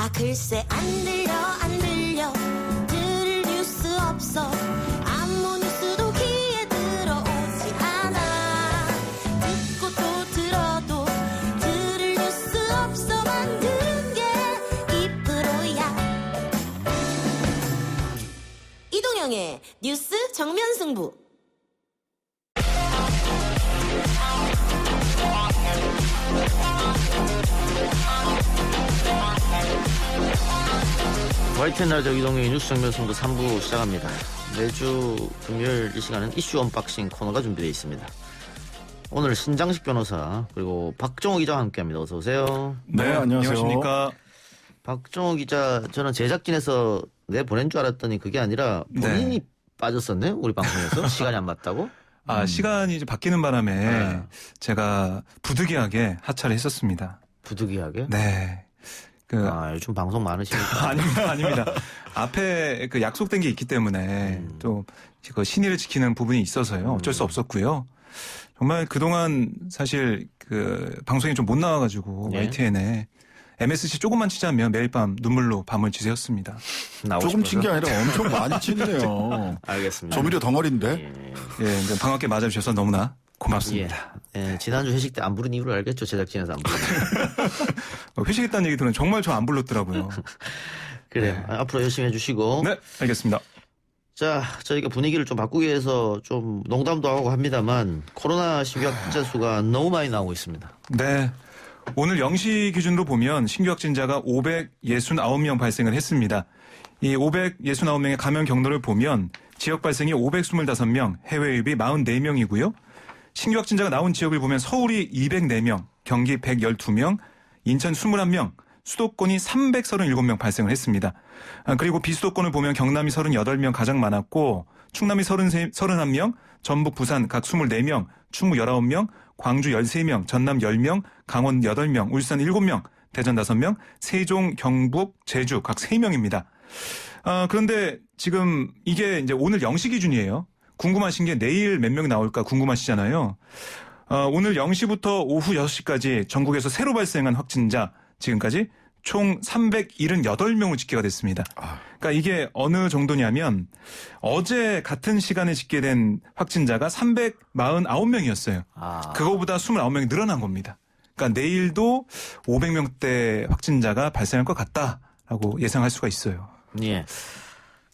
아 글쎄 안 들려 들을 뉴스 없어 아무 뉴스도 귀에 들어오지 않아 듣고 또 들어도 들을 뉴스 없어만 들은 게 2%야 이동영의 뉴스 정면승부. YTN 라디오 이동영의 뉴스 정면 승부 3부 시작합니다. 매주 금요일 이 시간은 이슈 언박싱 코너가 준비되어 있습니다. 오늘 신장식 변호사 그리고 박종호 기자와 함께합니다. 어서 오세요. 네, 안녕하세요. 안녕하십니까. 박종호 기자, 저는 제작진에서 보낸 줄 알았더니 그게 아니라 본인이 빠졌었네, 우리 방송에서. 시간이 안 맞다고. 시간이 이제 바뀌는 바람에 제가 부득이하게 하차를 했었습니다. 부득이하게? 네. 요즘 방송 많으시니까. 아닙니다. 앞에 그 약속된 게 있기 때문에 또 그 신의를 지키는 부분이 있어서요. 어쩔 수 없었고요. 정말 그동안 사실 그 방송에 좀 못 나와가지고 YTN에 MSC 조금만 치자면 매일 밤 눈물로 밤을 지새웠습니다. 조금 친 게 아니라 엄청 많이 치네요. 알겠습니다. 조미료 덩어리인데. 예, 반갑게 맞아주셔서 너무나 고맙습니다. 예, 지난주 회식 때 안 부른 이유를 알겠죠? 제작진에서 안 부른. 회식했다는 얘기 들으면 정말 저 안 불렀더라고요. 그래요. 네. 앞으로 열심히 해주시고. 네, 알겠습니다. 자, 저희가 분위기를 좀 바꾸기 위해서 좀 농담도 하고 합니다만 코로나 신규 확진자 수가 너무 많이 나오고 있습니다. 네. 오늘 0시 기준으로 보면 신규 확진자가 569명 발생을 했습니다. 이 569명의 감염 경로를 보면 지역 발생이 525명, 해외 유입이 44명이고요. 신규 확진자가 나온 지역을 보면 서울이 204명, 경기 112명, 인천 21명, 수도권이 337명 발생을 했습니다. 그리고 비수도권을 보면 경남이 38명 가장 많았고 충남이 31명, 전북, 부산 각 24명, 충북 19명, 광주 13명, 전남 10명, 강원 8명, 울산 7명, 대전 5명, 세종, 경북, 제주 각 3명입니다. 그런데 지금 이게 이제 오늘 0시 기준이에요. 궁금하신 게 내일 몇 명이 나올까 궁금하시잖아요. 오늘 0시부터 오후 6시까지 전국에서 새로 발생한 확진자 지금까지 총 378명으로 집계가 됐습니다. 그러니까 이게 어느 정도냐면 어제 같은 시간에 집계된 확진자가 349명이었어요. 그거보다 29명이 늘어난 겁니다. 그러니까 내일도 500명대 확진자가 발생할 것 같다라고 예상할 수가 있어요. 예.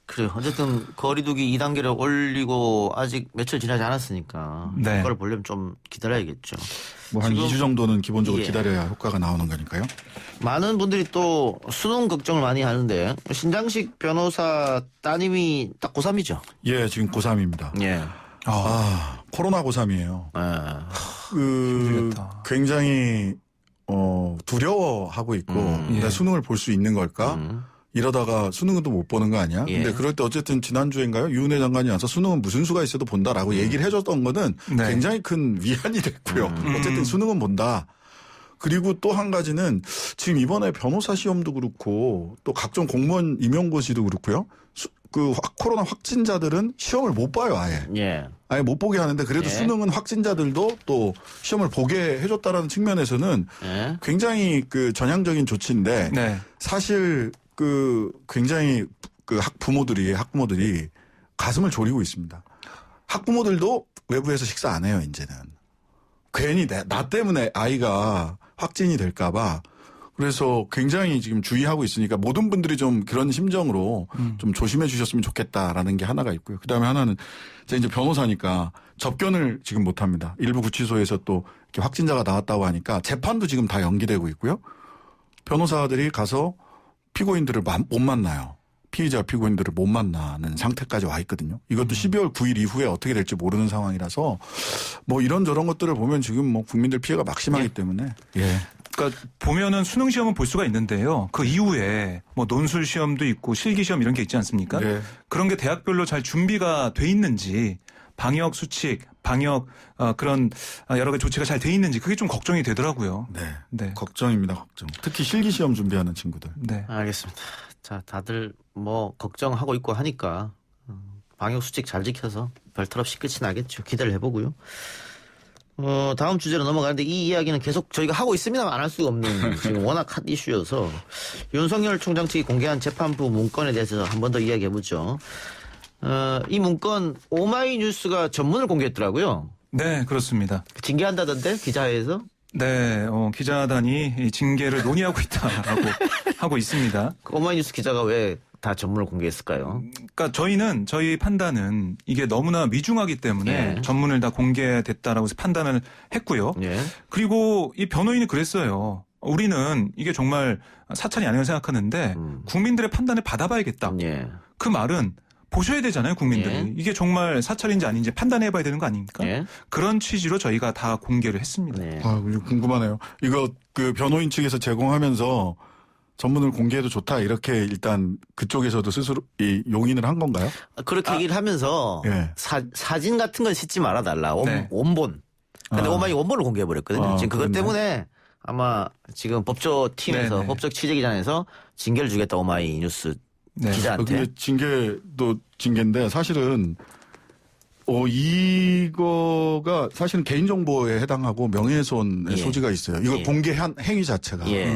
그래요. 어쨌든 거리두기 2단계를 올리고 아직 며칠 지나지 않았으니까 네. 그걸 보려면 좀 기다려야겠죠. 뭐 한 2주 정도는 기본적으로 기다려야 효과가 나오는 거니까요. 많은 분들이 또 수능 걱정을 많이 하는데 신장식 변호사 따님이 딱 고3이죠? 예, 지금 고3입니다. 예. 코로나 고3이에요. 힘들겠다. 굉장히 두려워하고 있고 내가 수능을 볼 수 있는 걸까? 이러다가 수능은 또 못 보는 거 아니야? 예. 근데 그럴 때 어쨌든 지난주인가요? 유은혜 장관이 와서 수능은 무슨 수가 있어도 본다라고 얘기를 해줬던 거는 네. 굉장히 큰 위안이 됐고요. 어쨌든 수능은 본다. 그리고 또 한 가지는 지금 이번에 변호사 시험도 그렇고 또 각종 공무원 임용고시도 그렇고요. 코로나 확진자들은 시험을 못 봐요, 아예. 예. 아예 못 보게 하는데 그래도 수능은 확진자들도 또 시험을 보게 해줬다라는 측면에서는 굉장히 그 전향적인 조치인데 네. 사실 굉장히 학부모들이 가슴을 졸이고 있습니다. 학부모들도 외부에서 식사 안 해요, 이제는. 괜히 나 때문에 아이가 확진이 될까봐. 그래서 굉장히 지금 주의하고 있으니까 모든 분들이 좀 그런 심정으로 좀 조심해 주셨으면 좋겠다라는 게 하나가 있고요. 그 다음에 하나는 제가 이제 변호사니까 접견을 지금 못 합니다. 일부 구치소에서 또 이렇게 확진자가 나왔다고 하니까 재판도 지금 다 연기되고 있고요. 변호사들이 가서 피고인들을 못 만나요. 피의자 피고인들을 못 만나는 상태까지 와 있거든요. 이것도 12월 9일 이후에 어떻게 될지 모르는 상황이라서 뭐 이런저런 것들을 보면 지금 뭐 국민들 피해가 막심하기 때문에. 예. 그러니까 보면은 수능 시험은 볼 수가 있는데요. 그 이후에 뭐 논술 시험도 있고 실기 시험 이런 게 있지 않습니까? 네. 그런 게 대학별로 잘 준비가 돼 있는지 방역 수칙, 방역 그런 여러 가지 조치가 잘 돼 있는지 그게 좀 걱정이 되더라고요. 네. 걱정입니다, 걱정. 특히 실기 시험 준비하는 친구들. 네. 알겠습니다. 자, 다들 뭐 걱정하고 있고 하니까 방역 수칙 잘 지켜서 별탈 없이 끝이 나겠죠. 기대를 해보고요. 다음 주제로 넘어가는데 이 이야기는 계속 저희가 하고 있습니다만 안 할 수가 없는 지금 워낙 핫 이슈여서 윤석열 총장 측이 공개한 재판부 문건에 대해서 한 번 더 이야기해보죠. 이 문건 오마이뉴스가 전문을 공개했더라고요. 네, 그렇습니다. 징계한다던데 기자회에서? 네, 기자단이 이 징계를 논의하고 있다라고 하고 있습니다. 그 오마이뉴스 기자가 왜 다 전문을 공개했을까요? 그러니까 저희 판단은 이게 너무나 미중하기 때문에 예. 전문을 다 공개됐다라고 해서 판단을 했고요. 예. 그리고 이 변호인이 그랬어요. 우리는 이게 정말 사찰이 아니라고 생각하는데 국민들의 판단을 받아봐야겠다. 예. 그 말은 보셔야 되잖아요, 국민들이. 예. 이게 정말 사찰인지 아닌지 판단해봐야 되는 거 아닙니까? 예. 그런 취지로 저희가 다 공개를 했습니다. 네. 이거 궁금하네요. 이거 그 변호인 측에서 제공하면서 전문을 공개해도 좋다 이렇게 일단 그쪽에서도 스스로 용인을 한 건가요? 그렇게 얘기를 하면서 예. 사진 같은 걸 싣지 말아달라. 네. 원본. 근데 오마이 원본을 공개해버렸거든요. 지금 그것 그렇네. 때문에 아마 지금 법조팀에서 네네. 법적 취재기관에서 징계를 주겠다 오마이 뉴스 네. 기자한테. 근데 징계도 징계인데 사실은 이거가 사실은 개인정보에 해당하고 명예훼손의 예. 소지가 있어요. 이거 예. 공개한 행위 자체가. 예.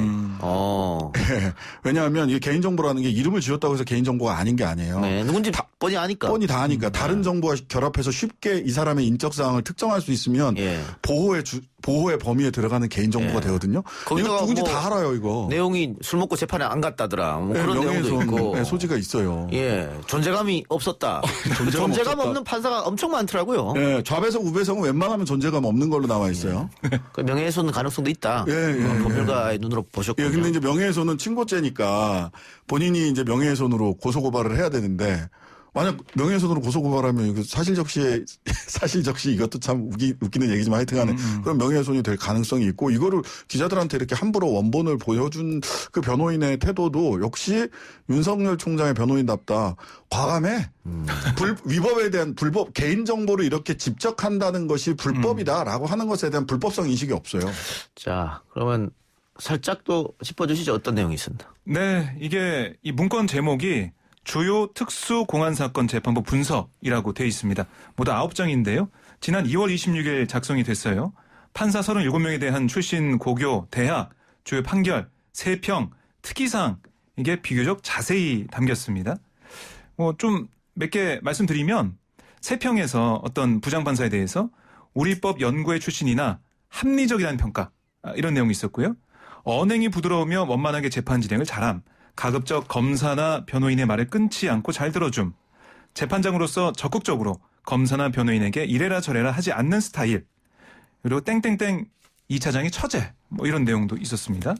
왜냐하면 이 개인정보라는 게 이름을 지었다고 해서 개인정보가 아닌 게 아니에요. 네. 누군지 뻔히 아니까. 뻔히 다 아니까 다른 정보와 결합해서 쉽게 이 사람의 인적 사항을 특정할 수 있으면 예. 보호의 범위에 들어가는 개인정보가 예. 되거든요. 거기다가 이거 누군지 뭐 다 알아요, 이거. 내용이 술 먹고 재판에 안 갔다더라. 뭐 네, 그런 내용도 있고. 명예훼손의 소지가 있어요. 예. 존재감이 없었다. 존재감 없었다. 없는 판사가 엄청 많더라고요. 예, 좌배석 우배석은 웬만하면 존재감 없는 걸로 나와 있어요. 그 명예훼손 가능성도 있다. 예, 예, 법률가의 눈으로 보셨군요. 예, 근데 이제 명예훼손은 친고죄니까 본인이 이제 명예훼손으로 고소고발을 해야 되는데 만약 명예훼손으로 고소고발하면 이거 사실적시 이것도 참 웃기는 얘기지만 하여튼간에 그런 명예훼손이 될 가능성이 있고 이거를 기자들한테 이렇게 함부로 원본을 보여준 그 변호인의 태도도 역시 윤석열 총장의 변호인답다. 과감해. 위법에 대한 불법 개인정보를 이렇게 집적한다는 것이 불법이다라고 하는 것에 대한 불법성 인식이 없어요. 자, 그러면 살짝 또 짚어주시죠. 어떤 내용이 있습니다. 네, 이게 이 문건 제목이 주요 특수공안사건 재판부 분석이라고 돼 있습니다. 모두 9장인데요. 지난 2월 26일 작성이 됐어요. 판사 37명에 대한 출신 고교, 대학, 주요 판결, 세평, 특이사항 이게 비교적 자세히 담겼습니다. 좀 몇 개 말씀드리면 세평에서 어떤 부장판사에 대해서 우리법 연구회 출신이나 합리적이라는 평가 이런 내용이 있었고요. 언행이 부드러우며 원만하게 재판 진행을 잘함. 가급적 검사나 변호인의 말을 끊지 않고 잘 들어줌. 재판장으로서 적극적으로 검사나 변호인에게 이래라 저래라 하지 않는 스타일. 그리고 땡땡땡 2차장의 처제. 이런 내용도 있었습니다.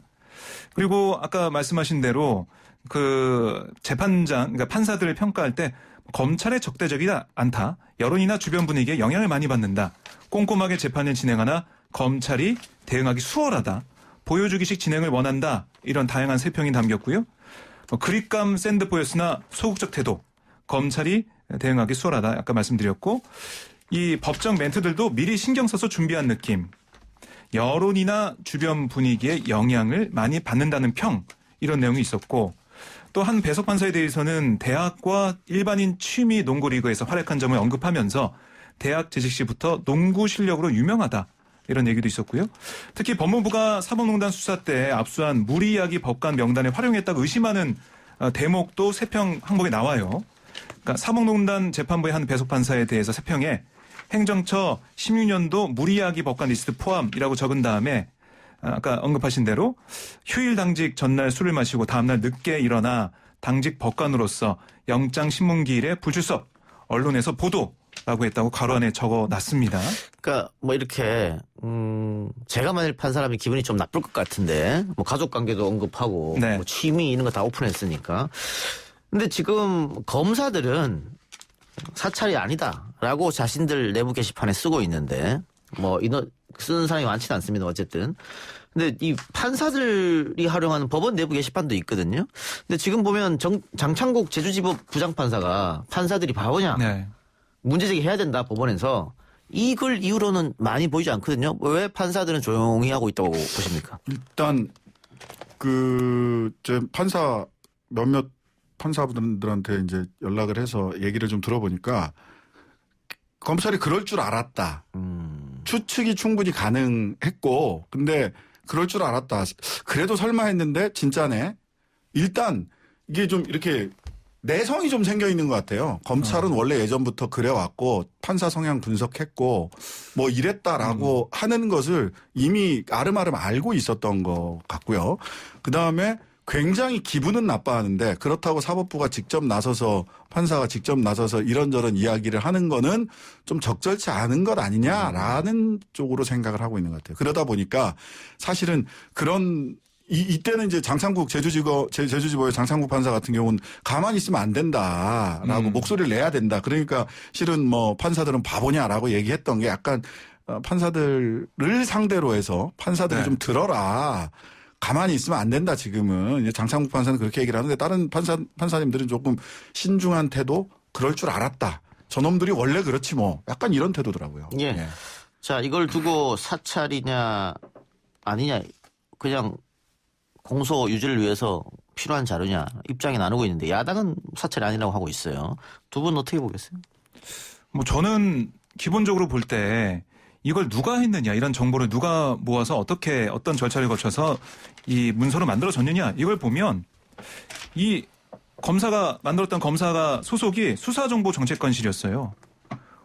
그리고 아까 말씀하신 대로 그 재판장, 그러니까 판사들을 평가할 때 검찰의 적대적이지 않다. 여론이나 주변 분위기에 영향을 많이 받는다. 꼼꼼하게 재판을 진행하나 검찰이 대응하기 수월하다. 보여주기식 진행을 원한다. 이런 다양한 세평이 담겼고요. 그립감 샌드보였으나 소극적 태도. 검찰이 대응하기 수월하다. 아까 말씀드렸고 이 법정 멘트들도 미리 신경 써서 준비한 느낌. 여론이나 주변 분위기에 영향을 많이 받는다는 평. 이런 내용이 있었고 또 한 배석 판사에 대해서는 대학과 일반인 취미 농구 리그에서 활약한 점을 언급하면서 대학 재직 시부터 농구 실력으로 유명하다. 이런 얘기도 있었고요. 특히 법무부가 사법농단 수사 때 압수한 무리야기 법관 명단에 활용했다고 의심하는 대목도 세평 항목에 나와요. 그러니까 사법농단 재판부의 한 배석 판사에 대해서 세평에 행정처 16년도 무리야기 법관 리스트 포함이라고 적은 다음에 아까 언급하신 대로 휴일 당직 전날 술을 마시고 다음날 늦게 일어나 당직 법관으로서 영장 신문기일에 불출석, 언론에서 보도라고 했다고 가로 안에 적어놨습니다. 그러니까 뭐 이렇게 제가 만일 판 사람이 기분이 좀 나쁠 것 같은데 뭐 가족 관계도 언급하고 네. 뭐 취미 이런 거 다 오픈했으니까. 근데 지금 검사들은 사찰이 아니다라고 자신들 내부 게시판에 쓰고 있는데 뭐 쓰는 사람이 많지는 않습니다. 어쨌든. 근데 이 판사들이 활용하는 법원 내부 게시판도 있거든요. 근데 지금 보면 장창국 제주지법 부장판사가 판사들이 바보냐. 네. 문제제기 해야 된다 법원에서 이 글 이후로는 많이 보이지 않거든요. 왜 판사들은 조용히 하고 있다고 보십니까? 일단 몇몇 판사분들한테 이제 연락을 해서 얘기를 좀 들어보니까 검찰이 그럴 줄 알았다. 추측이 충분히 가능했고 근데 그럴 줄 알았다. 그래도 설마 했는데 진짜네. 일단 이게 좀 이렇게 내성이 좀 생겨 있는 것 같아요. 검찰은 원래 예전부터 그래왔고 판사 성향 분석했고 뭐 이랬다라고 하는 것을 이미 아름아름 알고 있었던 것 같고요. 그다음에 굉장히 기분은 나빠하는데 그렇다고 사법부가 직접 나서서 판사가 직접 나서서 이런저런 이야기를 하는 거는 좀 적절치 않은 것 아니냐라는 쪽으로 생각을 하고 있는 것 같아요. 그러다 보니까 사실은 그런 이때는 이제 제주지법의 장창국 판사 같은 경우는 가만히 있으면 안 된다라고 목소리를 내야 된다. 그러니까 실은 뭐 판사들은 바보냐라고 얘기했던 게 약간 판사들을 상대로 해서 판사들이 네. 좀 들어라. 가만히 있으면 안 된다 지금은. 장창국 판사는 그렇게 얘기를 하는데 다른 판사님들은 조금 신중한 태도 그럴 줄 알았다. 저놈들이 원래 그렇지 뭐. 약간 이런 태도더라고요. 예. 예. 자, 이걸 두고 사찰이냐 아니냐 그냥 공소 유지를 위해서 필요한 자료냐 입장이 나누고 있는데 야당은 사찰이 아니라고 하고 있어요. 두 분 어떻게 보겠어요? 뭐 저는 기본적으로 볼 때 이걸 누가 했느냐 이런 정보를 누가 모아서 어떻게 어떤 절차를 거쳐서 이 문서로 만들어졌느냐 이걸 보면 이 검사가 만들었던 검사가 소속이 수사정보정책관실이었어요.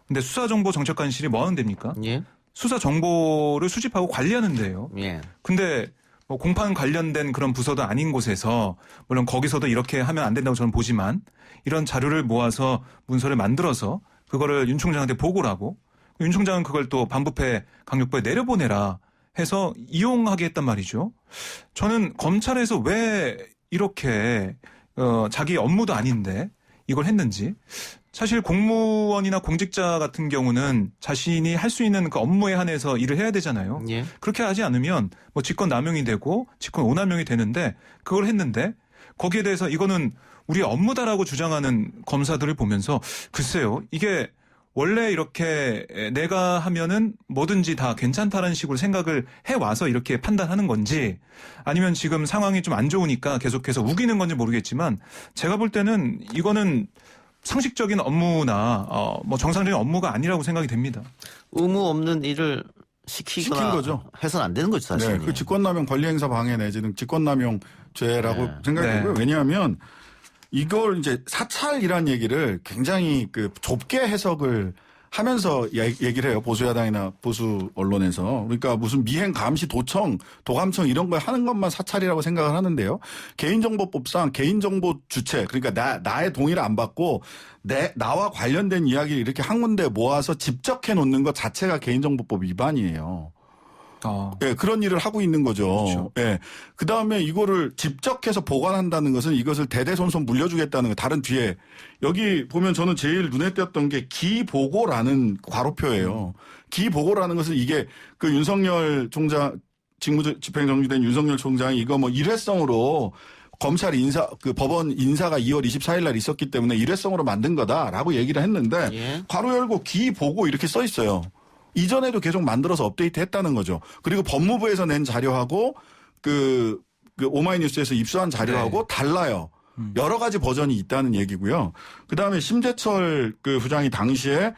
근데 수사정보정책관실이 뭐 하는 데입니까? 예. 수사 정보를 수집하고 관리하는 데예요. 예. 근데 뭐 공판 관련된 그런 부서도 아닌 곳에서 물론 거기서도 이렇게 하면 안 된다고 저는 보지만 이런 자료를 모아서 문서를 만들어서 그거를 윤 총장한테 보고를 하고 윤 총장은 그걸 또 반부패 강력부에 내려보내라 해서 이용하게 했단 말이죠. 저는 검찰에서 왜 이렇게 자기 업무도 아닌데 이걸 했는지 사실 공무원이나 공직자 같은 경우는 자신이 할 수 있는 그 업무에 한해서 일을 해야 되잖아요. 예. 그렇게 하지 않으면 뭐 직권 남용이 되고 직권 오남용이 되는데 그걸 했는데 거기에 대해서 이거는 우리 업무다라고 주장하는 검사들을 보면서 글쎄요. 이게 원래 이렇게 내가 하면은 뭐든지 다 괜찮다라는 식으로 생각을 해와서 이렇게 판단하는 건지 아니면 지금 상황이 좀 안 좋으니까 계속해서 우기는 건지 모르겠지만 제가 볼 때는 이거는 상식적인 업무나 뭐 정상적인 업무가 아니라고 생각이 됩니다. 의무 없는 일을 시키거나 시킨 거죠. 해서는 안 되는 거죠, 사실. 네, 그 직권남용 권리행사 방해 내지는 직권남용죄라고 네. 생각이 네. 되고요. 왜냐하면 이걸 이제 사찰이란 얘기를 굉장히 그 좁게 해석을 하면서 얘기를 해요. 보수야당이나 보수 언론에서. 그러니까 무슨 미행 감시 도청, 도감청 이런 걸 하는 것만 사찰이라고 생각을 하는데요. 개인정보법상 개인정보 주체, 그러니까 나의 동의를 안 받고 나와 관련된 이야기를 이렇게 한 군데 모아서 집적해 놓는 것 자체가 개인정보법 위반이에요. 예, 그런 일을 하고 있는 거죠. 그렇죠. 예. 그 다음에 이거를 집적해서 보관한다는 것은 이것을 대대손손 물려주겠다는 거. 다른 뒤에 여기 보면 저는 제일 눈에 띄었던 게 기보고라는 괄호표예요. 기보고라는 것은 이게 그 윤석열 총장 직무집행정지된 윤석열 총장이 이거 뭐 일회성으로 검찰 그 법원 인사가 2월 24일 날 있었기 때문에 일회성으로 만든 거다라고 얘기를 했는데 예. 괄호 열고 기보고 이렇게 써 있어요. 이전에도 계속 만들어서 업데이트 했다는 거죠. 그리고 법무부에서 낸 자료하고 그 오마이뉴스에서 입수한 자료하고 달라요. 여러 가지 버전이 있다는 얘기고요. 그 다음에 심재철 그 부장이 당시에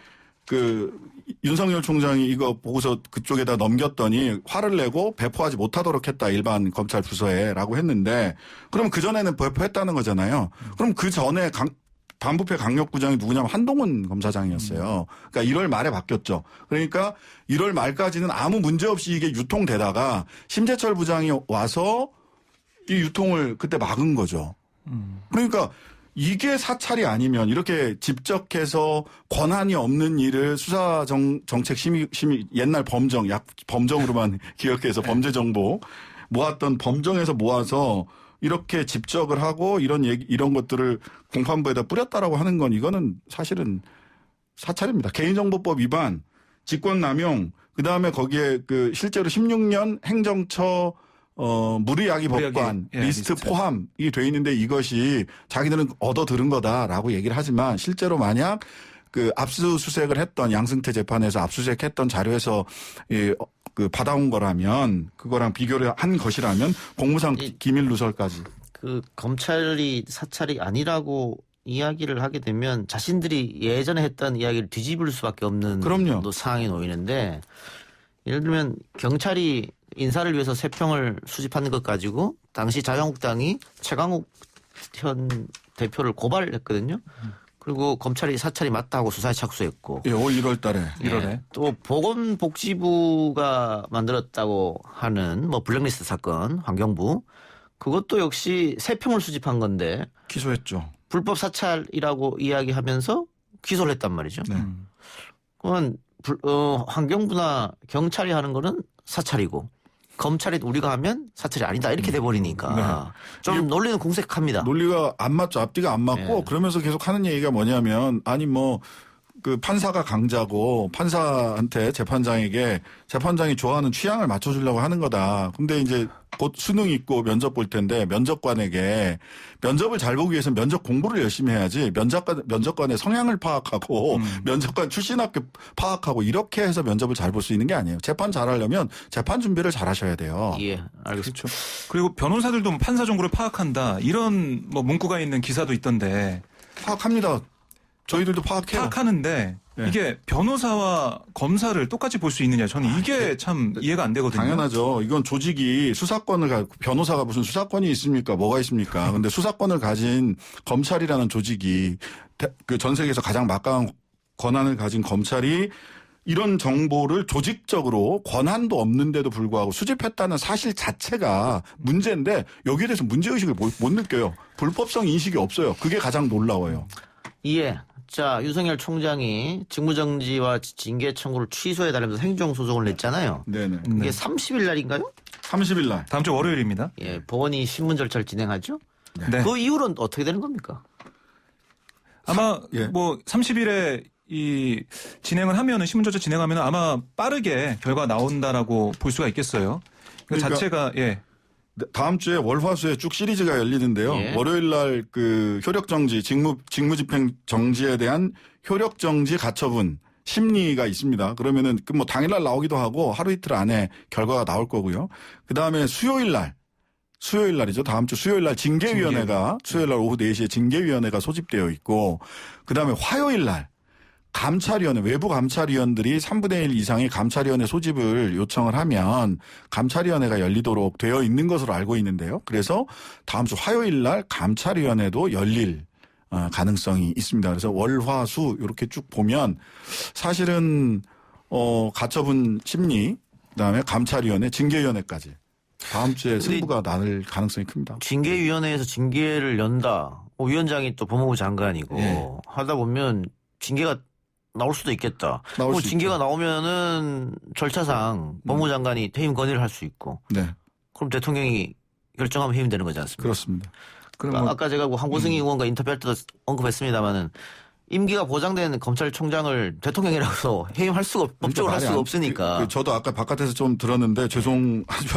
그 윤석열 총장이 이거 보고서 그쪽에다 넘겼더니 화를 내고 배포하지 못하도록 했다. 일반 검찰 부서에라고 했는데 그럼 그전에는 배포했다는 거잖아요. 그럼 그 전에 반부패 강력부장이 누구냐면 한동훈 검사장이었어요. 그러니까 1월 말에 바뀌었죠. 그러니까 1월 말까지는 아무 문제 없이 이게 유통되다가 심재철 부장이 와서 이 유통을 그때 막은 거죠. 그러니까 이게 사찰이 아니면 이렇게 집적해서 권한이 없는 일을 수사정책심의 옛날 범정으로만 기억해서 범죄정보 모았던 범정에서 모아서 이렇게 집적을 하고 이런 것들을 공판부에다 뿌렸다라고 하는 건 이거는 사실은 사찰입니다. 개인정보법 위반, 직권남용, 그 다음에 거기에 그 실제로 16년 행정처 무리야기 법관 리스트 포함이 돼 있는데 이것이 자기들은 얻어 들은 거다라고 얘기를 하지만 실제로 만약 그 압수수색을 했던 양승태 재판에서 압수수색했던 자료에서 그 받아온 거라면 그거랑 비교를 한 것이라면 공무상 기밀 누설까지. 그 검찰이 사찰이 아니라고 이야기를 하게 되면 자신들이 예전에 했던 이야기를 뒤집을 수밖에 없는 그럼요. 상황이 놓이는데 예를 들면 경찰이 인사를 위해서 세평을 수집하는 것 가지고 당시 자유한국당이 최강욱 현 대표를 고발했거든요. 그리고 검찰이 사찰이 맞다고 수사에 착수했고. 예, 올 1월 달에. 1월에. 또 보건복지부가 만들었다고 하는 뭐 블랙리스트 사건, 환경부. 그것도 역시 세평을 수집한 건데 기소했죠. 불법 사찰이라고 이야기하면서 기소를 했단 말이죠. 네. 그건 환경부나 경찰이 하는 거는 사찰이고 검찰이 우리가 하면 사찰이 아니다 이렇게 돼버리니까 좀 논리는 궁색합니다. 논리가 안 맞죠. 앞뒤가 안 맞고 네. 그러면서 계속 하는 얘기가 뭐냐면 아니 뭐 그 판사가 강자고 판사한테 재판장이 좋아하는 취향을 맞춰주려고 하는 거다. 근데 이제 곧 수능 있고 면접 볼 텐데 면접관에게 면접을 잘 보기 위해서는 면접 공부를 열심히 해야지 면접관의 성향을 파악하고 면접관 출신 학교 파악하고 이렇게 해서 면접을 잘 볼 수 있는 게 아니에요. 재판 잘하려면 재판 준비를 잘 하셔야 돼요. 예, 알겠습니다. 그렇죠. 그리고 변호사들도 뭐 판사 정보를 파악한다 이런 뭐 문구가 있는 기사도 있던데 파악합니다. 저희들도 파악해요. 파악하는데 네. 이게 변호사와 검사를 똑같이 볼 수 있느냐 저는 이게 참 이해가 안 되거든요. 당연하죠. 이건 조직이 수사권을 가지고 변호사가 무슨 수사권이 있습니까? 뭐가 있습니까? 근데 수사권을 가진 검찰이라는 조직이 그 전 세계에서 가장 막강한 권한을 가진 검찰이 이런 정보를 조직적으로 권한도 없는데도 불구하고 수집했다는 사실 자체가 문제인데 여기에 대해서 문제의식을 못 느껴요. 불법성 인식이 없어요. 그게 가장 놀라워요. 예. 자, 윤석열 총장이 직무정지와 징계 청구를 취소해달라면서 행정소송을 냈잖아요. 네네. 이게 30일 날인가요? 30일 날. 다음 주 월요일입니다. 예, 법원이 신문 절차를 진행하죠. 네. 그 이후로는 어떻게 되는 겁니까? 아마 예. 뭐 30일에 이 진행을 하면은 신문조차 진행하면은 아마 빠르게 결과 나온다라고 볼 수가 있겠어요. 그러니까 자체가 예. 다음 주에 월화수에 쭉 시리즈가 열리는데요. 예. 월요일 날 그 효력정지, 직무집행 정지에 대한 효력정지 가처분 심리가 있습니다. 그러면은 그 뭐 당일날 나오기도 하고 하루 이틀 안에 결과가 나올 거고요. 그 다음에 수요일 날이죠. 다음 주 수요일 날 징계위원회가 수요일 날 오후 4시에 징계위원회가 소집되어 있고 그 다음에 화요일 날 감찰위원회, 외부 감찰위원들이 3분의 1 이상의 감찰위원회 소집을 요청을 하면 감찰위원회가 열리도록 되어 있는 것으로 알고 있는데요. 그래서 다음 주 화요일 날 감찰위원회도 열릴 가능성이 있습니다. 그래서 월, 화, 수 이렇게 쭉 보면 사실은 가처분 심리, 그다음에 감찰위원회, 징계위원회까지 다음 주에 승부가 날 가능성이 큽니다. 징계위원회에서 징계를 연다. 위원장이 또 법무부 장관이고 예. 하다 보면 징계가 나올 수도 있겠다. 나올 뭐 수 징계가 있죠. 나오면은 절차상 법무부 장관이 퇴임 건의를 할 수 있고 네, 그럼 대통령이 결정하면 해임되는 거지 않습니까? 그렇습니다. 그럼 뭐 아까 제가 황보승희 의원과 인터뷰할 때도 언급했습니다마는 임기가 보장된 검찰총장을 대통령이라고 해임할 수가 법적으로 할 말이 수가 안- 없으니까. 저도 아까 바깥에서 좀 들었는데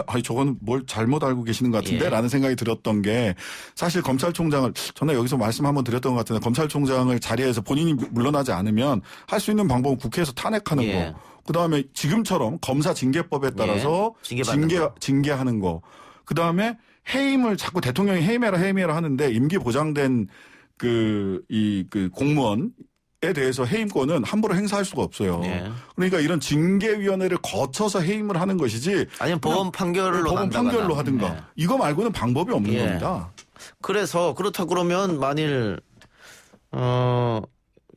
아니 저건 뭘 잘못 알고 계시는 것 같은데 예. 라는 생각이 들었던 게 사실 검찰총장을 전에 여기서 말씀 한번 드렸던 것 같은데 검찰총장을 자리에서 본인이 물러나지 않으면 할 수 있는 방법은 국회에서 탄핵하는 예. 거. 그다음에 지금처럼 검사 징계법에 따라서 예. 징계받는 거. 징계하는 거. 그다음에 해임을 자꾸 대통령이 해임해라 하는데 임기 보장된 그 공무원에 대해서 해임권은 함부로 행사할 수가 없어요. 예. 그러니까 이런 징계위원회를 거쳐서 해임을 하는 것이지. 아니면 법원 판결로 법원 간다거나. 판결로 하든가. 예. 이거 말고는 방법이 없는 예. 겁니다. 그래서 그렇다 그러면 만일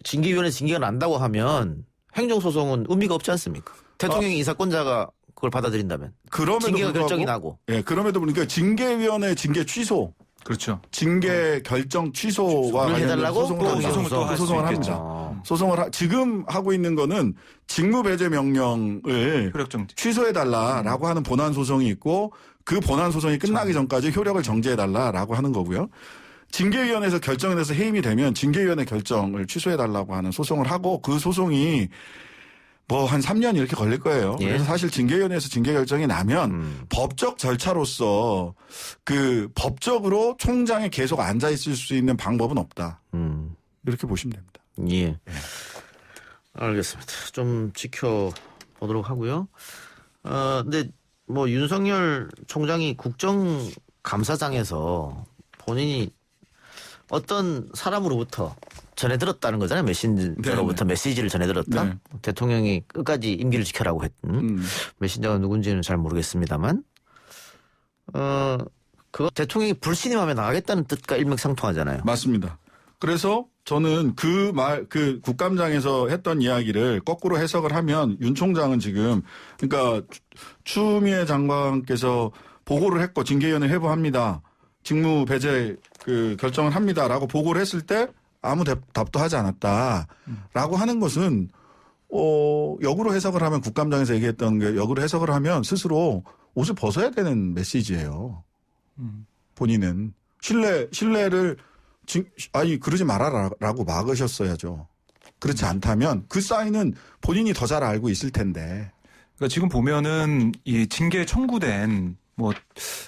징계위원회 징계가 난다고 하면 행정소송은 의미가 없지 않습니까? 대통령이 인사권자가 그걸 받아들인다면 그럼에도 징계가 불구하고 결정이 나고. 예, 그럼에도 불구하고 징계위원회 징계 취소, 그렇죠. 징계 결정 취소와 그걸 관련된 해달라고 소송을 또 합니다. 소송을 또 할 수 소송을 있겠죠. 합니다. 소송을 지금 하고 있는 거는 직무 배제 명령을 효력정지. 취소해달라라고 하는 본안 소송이 있고 그 본안 소송이 끝나기 전까지 효력을 정지해달라라고 하는 거고요. 징계위원회에서 결정을 해서 해임이 되면 징계위원회 결정을 취소해달라고 하는 소송을 하고 그 소송이 뭐 한 3년 이렇게 걸릴 거예요. 예. 그래서 사실 징계위원회에서 징계 결정이 나면 법적 절차로서 그 법적으로 총장이 계속 앉아 있을 수 있는 방법은 없다. 이렇게 보시면 됩니다. 예. 알겠습니다. 좀 지켜보도록 하고요. 근데 뭐 윤석열 총장이 국정감사장에서 본인이 어떤 사람으로부터 전해 들었다는 거잖아요. 메신저로부터 메시지를 전해 들었다. 네. 대통령이 끝까지 임기를 지켜라고 했던 메신저가 누군지는 잘 모르겠습니다만, 그거 대통령이 불신임하면 나가겠다는 뜻과 일맥상통하잖아요. 맞습니다. 그래서 저는 그 국감장에서 했던 이야기를 거꾸로 해석을 하면 윤 총장은 지금 그러니까 추미애 장관께서 보고를 했고 징계위원회 회부합니다. 직무 배제 결정을 합니다라고 보고를 했을 때 아무 답도 하지 않았다라고 하는 것은 역으로 해석을 하면 국감장에서 얘기했던 게 역으로 해석을 하면 스스로 옷을 벗어야 되는 메시지예요. 본인은 신뢰를 아니 그러지 말아라라고 막으셨어야죠. 그렇지 않다면 그 사인은 본인이 더 잘 알고 있을 텐데. 그러니까 지금 보면은 이 징계 청구된 뭐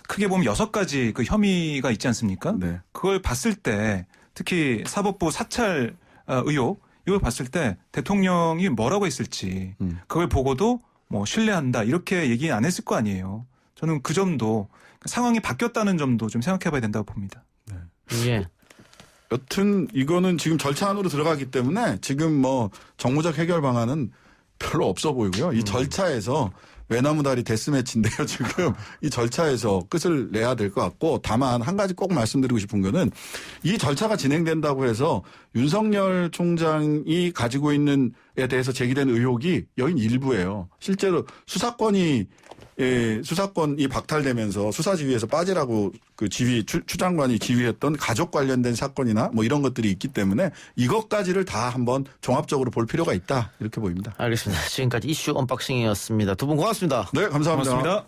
크게 보면 6가지 그 혐의가 있지 않습니까? 네. 그걸 봤을 때 특히 사법부 사찰 의혹 이걸 봤을 때 대통령이 뭐라고 했을지 그걸 보고도 뭐 신뢰한다 이렇게 얘기 안 했을 거 아니에요. 저는 그 점도 상황이 바뀌었다는 점도 좀 생각해봐야 된다고 봅니다. 예. 여튼 이거는 지금 절차 안으로 들어가기 때문에 지금 뭐 정무적 해결 방안은 별로 없어 보이고요. 이 절차에서 외나무다리 데스매치인데요. 지금 이 절차에서 끝을 내야 될 것 같고 다만 한 가지 꼭 말씀드리고 싶은 거는 이 절차가 진행된다고 해서 윤석열 총장이 가지고 있는 에 대해서 제기된 의혹이 여긴 일부예요. 실제로 수사권이 박탈되면서 수사지휘에서 빠지라고 그 추 장관이 지휘했던 가족 관련된 사건이나 뭐 이런 것들이 있기 때문에 이것까지를 다 한번 종합적으로 볼 필요가 있다. 이렇게 보입니다. 알겠습니다. 지금까지 이슈 언박싱이었습니다. 두 분 고맙습니다. 네, 감사합니다. 고맙습니다.